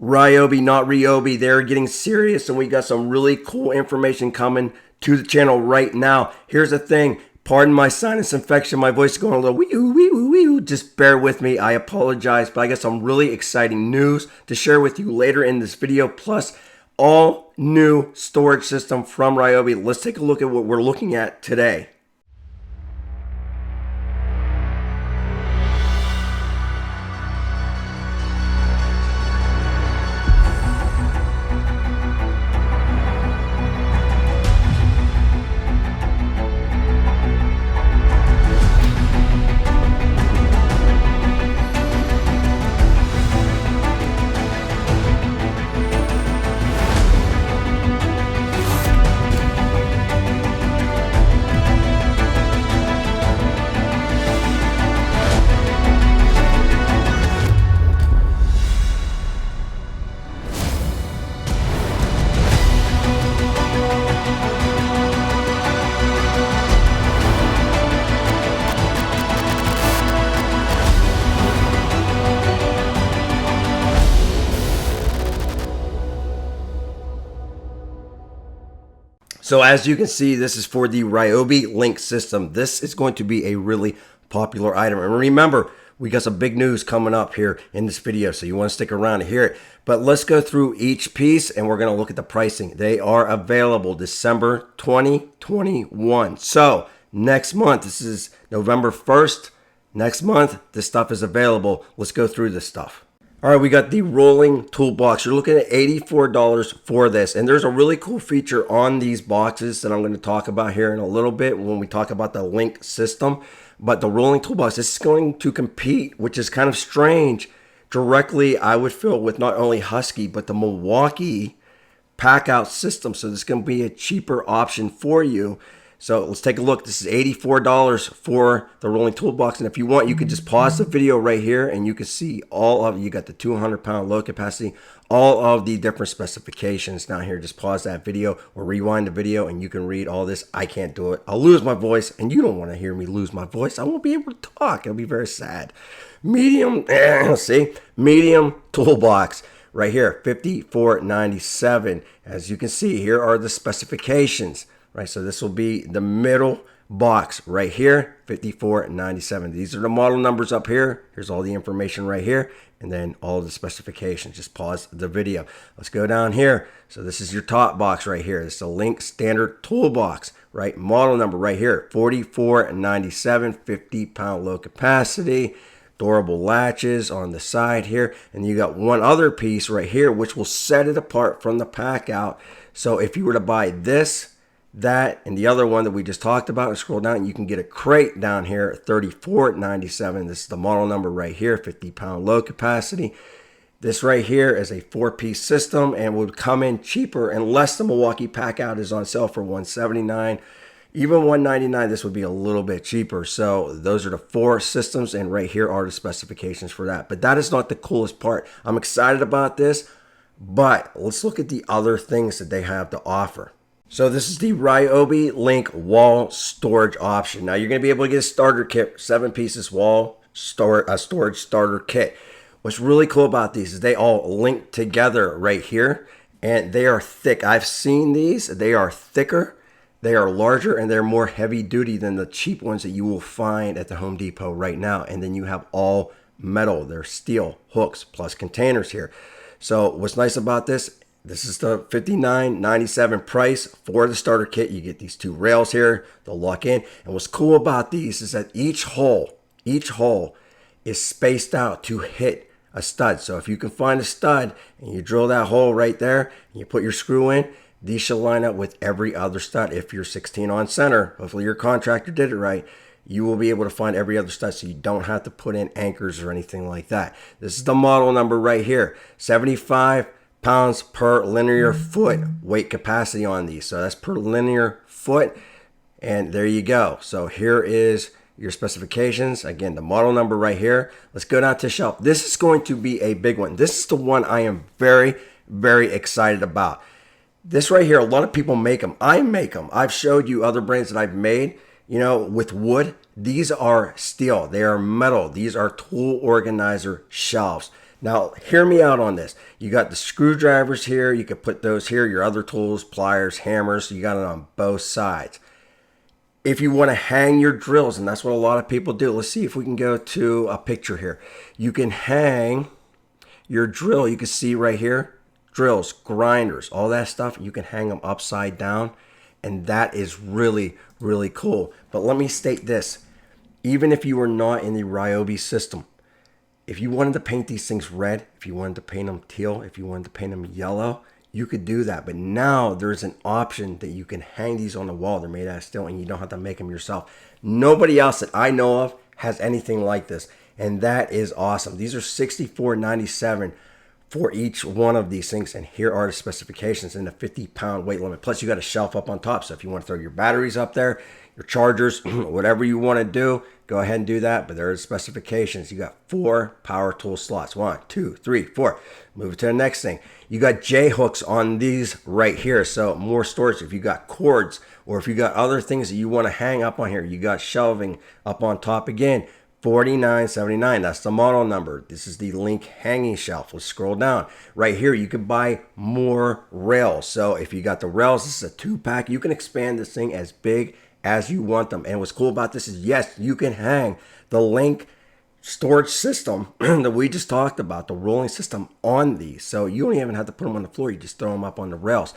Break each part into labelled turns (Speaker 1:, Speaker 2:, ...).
Speaker 1: Ryobi, not Ryobi. They're getting serious, and we got some really cool information coming to the channel right now. Here's the thing. Pardon my sinus infection. My voice is going a little wee-oo, wee-oo, wee-oo. Just bear with me. I apologize, but I got some really exciting news to share with you later in this video. Plus, all new storage system from Ryobi. Let's take a look at what we're looking at today. So as you can see, this is for the Ryobi Link system. This is going to be a really popular item. And remember, we got some big news coming up here in this video, so you want to stick around to hear it. But let's go through each piece and we're going to look at the pricing. They are available December 2021. So next month, this is November 1st. Next month, this stuff is available. Let's go through this stuff. All right, we got the rolling toolbox. You're looking at $84 for this. And there's a really cool feature on these boxes that I'm going to talk about here in a little bit when we talk about the Link system. But the rolling toolbox, this is going to compete, which is kind of strange, directly, I would feel, with not only Husky, but the Milwaukee pack out system. So this is going to be a cheaper option for you. So let's take a look. This is $84 for the rolling toolbox. And if you want, you can just pause the video right here and you can see all of, you got the 200-pound load capacity, all of the different specifications down here. Just pause that video or rewind the video and you can read all this. I can't do it. I'll lose my voice, and you don't want to hear me lose my voice. I won't be able to talk. It'll be very sad. Medium, see, medium toolbox. Right here, $54.97. As you can see, here are the specifications. Right, so this will be the middle box right here, $54.97. These are the model numbers up here. Here's all the information right here, and then all of the specifications. Just pause the video. Let's go down here. So this is your top box right here. It's the Link standard toolbox, right? Model number right here, $44.97, 50-pound load capacity. Durable latches on the side here, and you got one other piece right here which will set it apart from the pack out. So if you were to buy this, that, and the other one that we just talked about, and scroll down, you can get a crate down here at $34.97. This is the model number right here, 50-pound load capacity. This right here is a 4-piece system and would come in cheaper unless the Milwaukee pack out is on sale for $179. Even $199, this would be a little bit cheaper. So those are the 4 systems, and right here are the specifications for that. But that is not the coolest part. I'm excited about this, but let's look at the other things that they have to offer. So this is the Ryobi Link wall storage option. Now you're going to be able to get a starter kit, 7 pieces wall storage starter kit. What's really cool about these is they all link together right here, and they are thick. I've seen these. They are thicker, they are larger, and they're more heavy duty than the cheap ones that you will find at the Home Depot right now. And then you have all metal. They're steel hooks plus containers here. So what's nice about this is the $59.97 price for the starter kit. You get these 2 rails here. They'll lock in. And what's cool about these is that each hole is spaced out to hit a stud. So if you can find a stud and you drill that hole right there and you put your screw in, these should line up with every other stud. If you're 16 on center, hopefully your contractor did it right, you will be able to find every other stud, so you don't have to put in anchors or anything like that. This is the model number right here, 75 pounds per linear foot weight capacity on these. So that's per linear foot, and there you go. So here is your specifications. Again, the model number right here. Let's go down to shelf. This is going to be a big one. This is the one I am very, very excited about. This right here, a lot of people make them. I make them. I've showed you other brands that I've made, you know, with wood. These are steel. They are metal. These are tool organizer shelves. Now, hear me out on this. You got the screwdrivers here. You could put those here, your other tools, pliers, hammers. You got it on both sides. If you want to hang your drills, and that's what a lot of people do. Let's see if we can go to a picture here. You can hang your drill. You can see right here, drills, grinders, all that stuff. You can hang them upside down, and that is really, really cool. But let me state this. Even if you were not in the Ryobi system, if you wanted to paint these things red, if you wanted to paint them teal, if you wanted to paint them yellow, you could do that. But now there's an option that you can hang these on the wall. They're made out of steel and you don't have to make them yourself. Nobody else that I know of has anything like this. And that is awesome. These are $64.97 for each one of these things. And here are the specifications and the 50-pound weight limit. Plus you got a shelf up on top. So if you want to throw your batteries up there, your chargers, whatever you want to do, go ahead and do that. But there are specifications. You got 4 power tool slots. 1, 2, 3, 4. Move it to the next thing. You got J hooks on these right here. So more storage. If you got cords or if you got other things that you want to hang up on here, you got shelving up on top again. $49.79. That's the model number. This is the Link hanging shelf. Let's scroll down. Right here, you can buy more rails. So if you got the rails, this is a 2-pack. You can expand this thing as big as you want them. And what's cool about this is, yes, you can hang the Link storage system that we just talked about, the rolling system, on these. So you don't even have to put them on the floor. You just throw them up on the rails.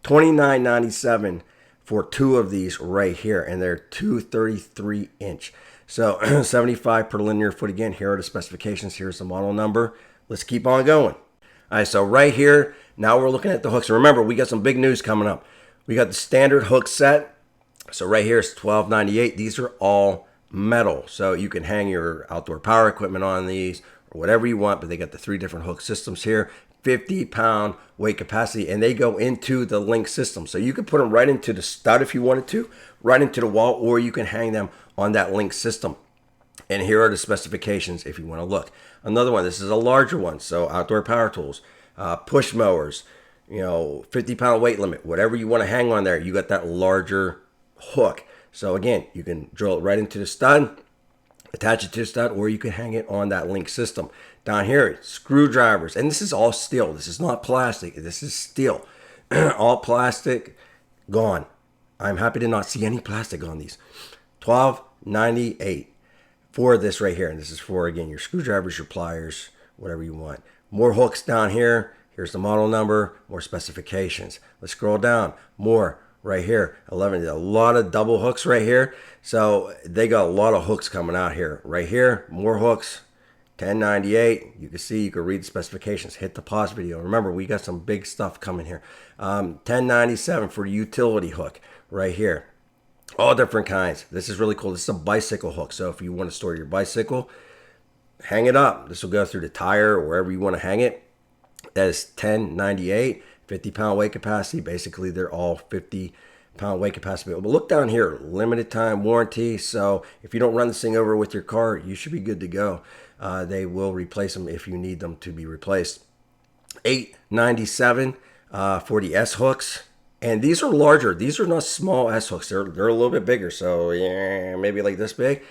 Speaker 1: $29.97 for 2 of these right here. And they're 233 inch. So 75 per linear foot. Again, here are the specifications. Here's the model number. Let's keep on going. All right, so right here, now we're looking at the hooks. Remember, we got some big news coming up. We got the standard hook set. So right here is $12.98. These are all metal. So you can hang your outdoor power equipment on these or whatever you want, but they got the 3 different hook systems here. 50-pound weight capacity, and they go into the Link system. So you can put them right into the stud if you wanted to, right into the wall, or you can hang them on that Link system. And here are the specifications if you want to look. Another one, this is a larger one. So outdoor power tools, push mowers, 50-pound weight limit, whatever you want to hang on there, you got that larger hook. So again, you can drill it right into the stud, attach it to the stud, or you can hang it on that Link system. Down here, screwdrivers, and this is all steel. This is not plastic. This is steel. All plastic, gone. I'm happy to not see any plastic on these. $12.98 for this right here. And this is for, again, your screwdrivers, your pliers, whatever you want. More hooks down here. Here's the model number, more specifications. Let's scroll down. More right here. 11. A lot of double hooks right here. So they got a lot of hooks coming out here. Right here, more hooks. $10.98. You can see, you can read the specifications. Hit the pause video. Remember, we got some big stuff coming here. $10.97 for utility hook right here. All different kinds. This is really cool. This is a bicycle hook. So if you want to store your bicycle, hang it up. This will go through the tire or wherever you want to hang it. That is $10.98. 50-pound weight capacity. Basically, they're all 50-pound weight capacity. But look down here, limited time warranty. So if you don't run this thing over with your car, you should be good to go. They will replace them if you need them to be replaced. $8.97 for the S hooks. And these are larger. These are not small S hooks. They're a little bit bigger. So yeah, maybe like this big.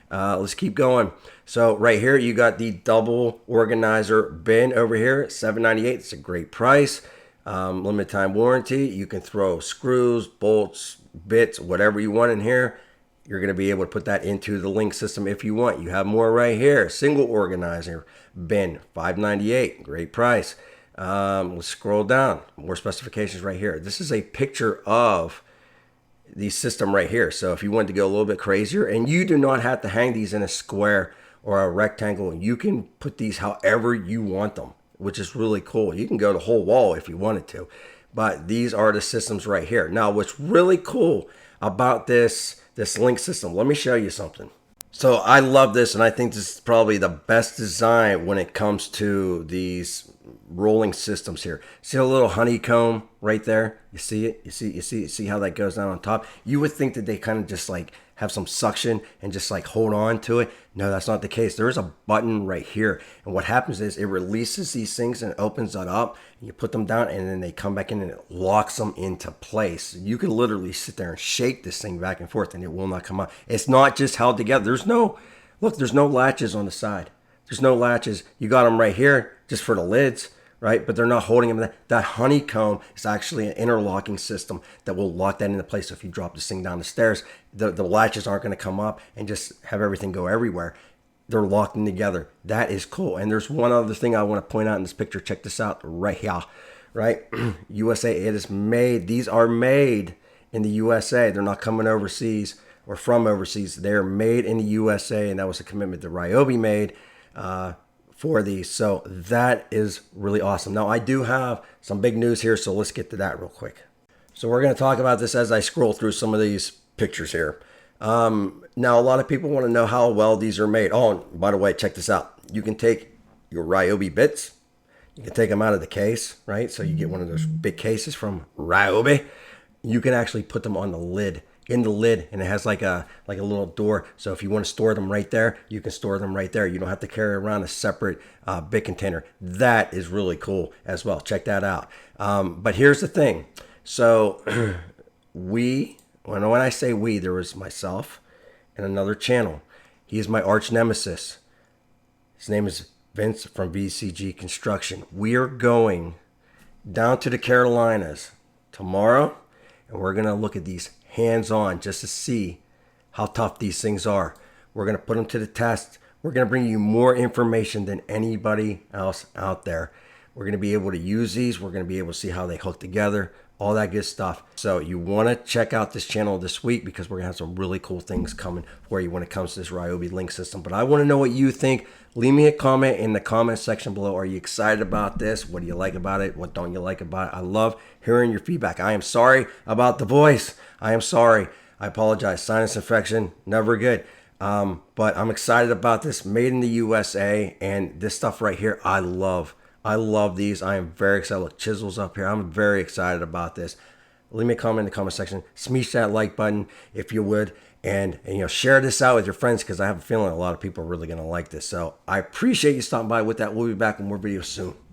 Speaker 1: Let's keep going. So right here, you got the double organizer bin over here, $7.98. It's a great price. Limited time warranty. You can throw screws, bolts, bits, whatever you want in here. You're going to be able to put that into the Link system if you want. You have more right here. Single organizer bin, $5.98. Great price. Let's scroll down. More specifications right here. This is a picture of the system right here. So if you want to go a little bit crazier, and you do not have to hang these in a square or a rectangle, you can put these however you want them, which is really cool. You can go the whole wall if you wanted to, but these are the systems right here. Now, what's really cool about this Link system, let me show you something. So I love this, and I think this is probably the best design when it comes to these rolling systems here. See a little honeycomb right there? You see it? You see how that goes down on top? You would think that they kind of just like have some suction and just like hold on to it. No, that's not the case. There's a button right here, and what happens is it releases these things and opens it up, and you put them down, and then they come back in and it locks them into place. You can literally sit there and shake this thing back and forth and it will not come out. It's not just held together. There's no latches on the side. There's no latches. You got them right here. just for the lids, right? But they're not holding them. That honeycomb is actually an interlocking system that will lock that into place. So if you drop this thing down the stairs, the latches aren't going to come up and just have everything go everywhere. They're locked in together. That is cool. And there's one other thing I want to point out in this picture. Check this out right here, right? USA, it is made. These are made in the USA. They're not coming overseas or from overseas. They're made in the USA, and that was a commitment that Ryobi made for these. So that is really awesome. Now, I do have some big news here, so let's get to that real quick. So we're going to talk about this as I scroll through some of these pictures here. Now, a lot of people want to know how well these are made. Oh, and by the way, check this out. You can take your Ryobi bits. You can take them out of the case, right? So you get one of those big cases from Ryobi. You can actually put them on the lid, in the lid, and it has like a little door. So if you want to store them right there, you can store them right there. You don't have to carry around a separate bit container. That is really cool as well. Check that out. But here's the thing. So when I say we, there was myself and another channel. He is my arch nemesis. His name is Vince from VCG Construction. We are going down to the Carolinas tomorrow, and we're going to look at these hands-on just to see how tough these things are. We're going to put them to the test. We're going to bring you more information than anybody else out there. We're going to be able to use these. We're going to be able to see how they hook together, all that good stuff. So you want to check out this channel this week because we're going to have some really cool things coming for you when it comes to this Ryobi Link system. But I want to know what you think. Leave me a comment in the comment section below. Are you excited about this? What do you like about it? What don't you like about it? I love hearing your feedback. I am sorry about the voice. I am sorry. I apologize. Sinus infection, never good. But I'm excited about this. Made in the USA. And this stuff right here, I love. I love these. I am very excited. Look, chisels up here. I'm very excited about this. Leave me a comment in the comment section. Smash that like button if you would. And share this out with your friends because I have a feeling a lot of people are really going to like this. So I appreciate you stopping by with that. We'll be back with more videos soon.